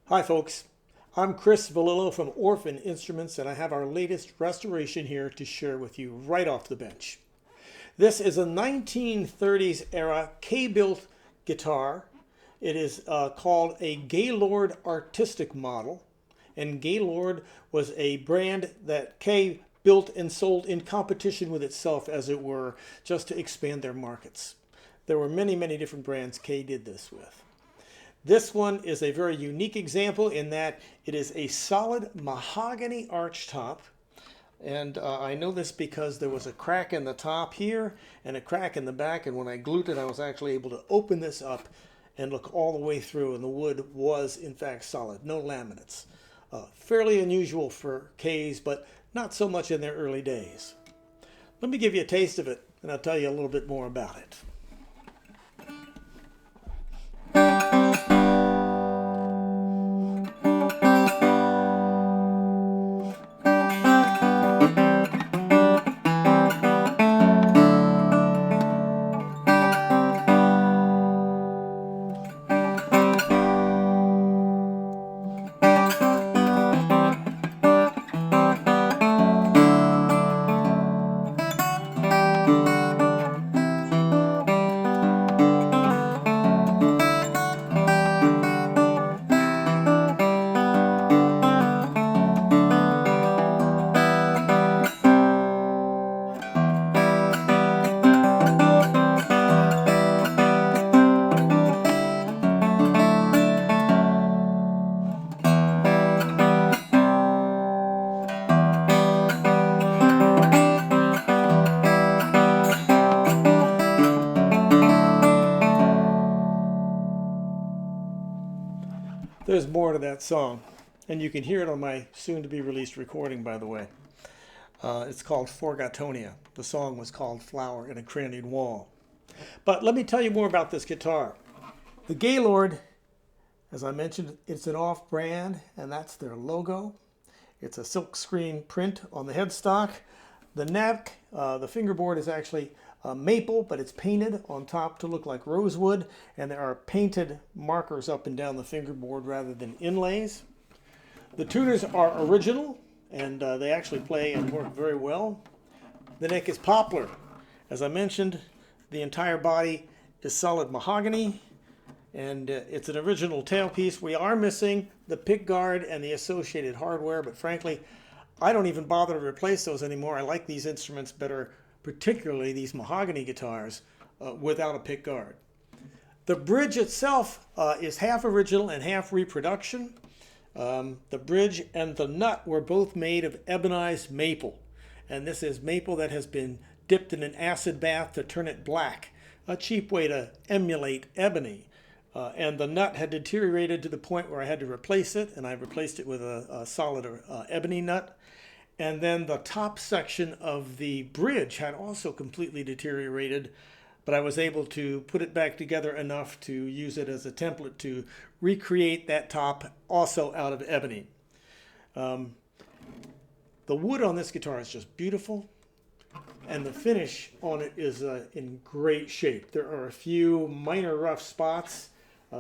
Hi folks, I'm Chris Vallillo from Orphan Instruments and I have our latest restoration here to share with you right off the bench. This is a 1930s era K-built guitar. It is called a Gaylord artistic model, and Gaylord was a brand that K built and sold in competition with itself, as it were, just to expand their markets. There were many different brands K did this with. This one is a very unique example in that it is a solid mahogany archtop. And I know this because there was a crack in the top here and a crack in the back. And when I glued it, I was actually able to open this up and look all the way through. And the wood was, in fact, solid. No laminates. Fairly unusual for Ks, but not so much in their early days. Let me give you a taste of it, and I'll tell you a little bit more about it. There's more to that song, and you can hear it on my soon-to-be-released recording, by the way. It's called Forgatonia. The song was called Flower in a Crannied Wall. But let me tell you more about this guitar. The Gaylord, as I mentioned, it's an off-brand, and that's their logo. It's a silkscreen print on the headstock. The neck, the fingerboard is actually maple, but it's painted on top to look like rosewood, and there are painted markers up and down the fingerboard rather than inlays. The tuners are original, and they actually play and work very well. The neck is poplar. As I mentioned, the entire body is solid mahogany, and it's an original tailpiece. We are missing the pick guard and the associated hardware, but frankly, I don't even bother to replace those anymore. I like these instruments better, particularly these mahogany guitars, without a pick guard. The bridge itself is half original and half reproduction. The bridge and the nut were both made of ebonized maple. And this is maple that has been dipped in an acid bath to turn it black, a cheap way to emulate ebony. And the nut had deteriorated to the point where I had to replace it, and I replaced it with a solid ebony nut. And then the top section of the bridge had also completely deteriorated, but I was able to put it back together enough to use it as a template to recreate that top also out of ebony. The wood on this guitar is just beautiful, and the finish on it is in great shape. There are a few minor rough spots,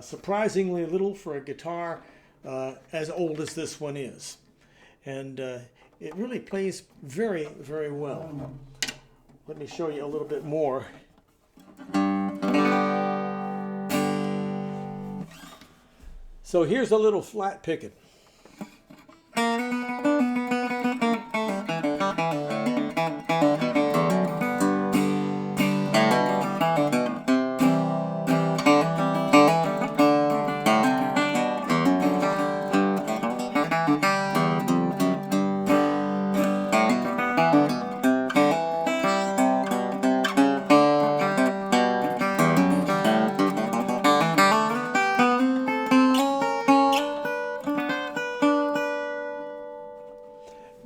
surprisingly little for a guitar as old as this one is. And it really plays very well. Let me show you a little bit more. So here's a little flat picking.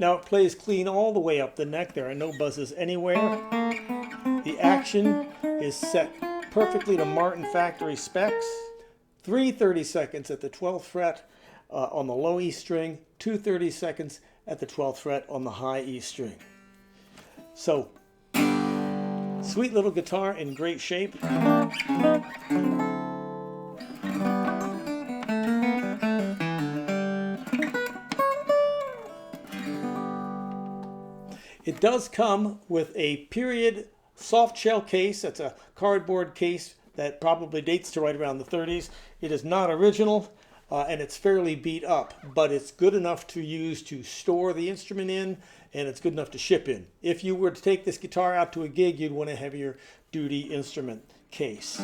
Now it plays clean all the way up the neck. There are no buzzes anywhere. The action is set perfectly to Martin factory specs. 3 30-seconds at the 12th fret on the low E string, 2 30-seconds at the 12th fret on the high E string. So, sweet little guitar in great shape. It does come with a period soft shell case. That's a cardboard case that probably dates to right around the 30s. It is not original, and it's fairly beat up, but it's good enough to use to store the instrument in, and it's good enough to ship in. If you were to take this guitar out to a gig, you'd want a heavier duty instrument case.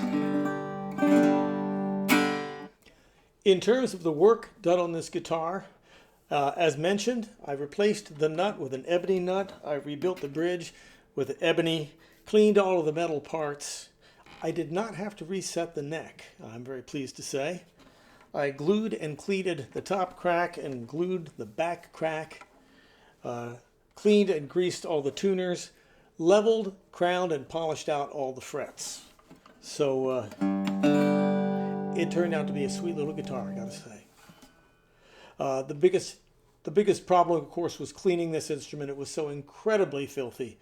In terms of the work done on this guitar, as mentioned, I replaced the nut with an ebony nut. I rebuilt the bridge with ebony, cleaned all of the metal parts. I did not have to reset the neck, I'm very pleased to say. I glued and cleated the top crack and glued the back crack, cleaned and greased all the tuners, leveled, crowned, and polished out all the frets. So it turned out to be a sweet little guitar, I gotta say. The biggest problem, of course, was cleaning this instrument. It was so incredibly filthy.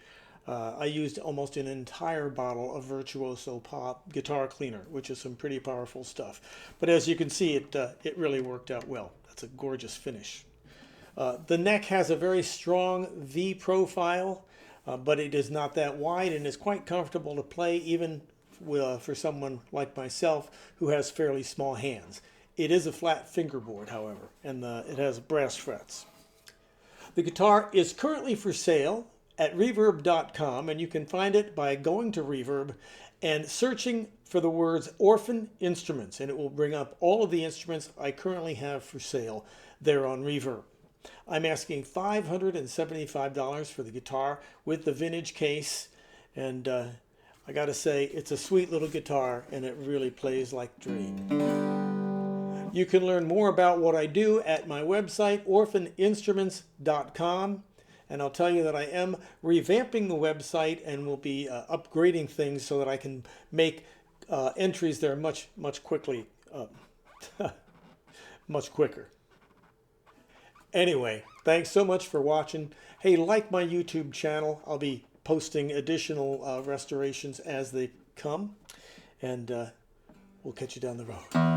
I used almost an entire bottle of Virtuoso Pop guitar cleaner, which is some pretty powerful stuff. But as you can see, it really worked out well. That's a gorgeous finish. The neck has a very strong V profile, but it is not that wide and is quite comfortable to play, even for someone like myself who has fairly small hands. It is a flat fingerboard, however, and it has brass frets. The guitar is currently for sale at reverb.com, and you can find it by going to Reverb and searching for the words Orphan Instruments, and it will bring up all of the instruments I currently have for sale there on Reverb. I'm asking $575 for the guitar with the vintage case, and I gotta say, it's a sweet little guitar, and it really plays like a dream. You can learn more about what I do at my website, orphaninstruments.com. And I'll tell you that I am revamping the website and will be upgrading things so that I can make entries there much quicker. Anyway, thanks so much for watching. Hey, like my YouTube channel. I'll be posting additional restorations as they come. And we'll catch you down the road.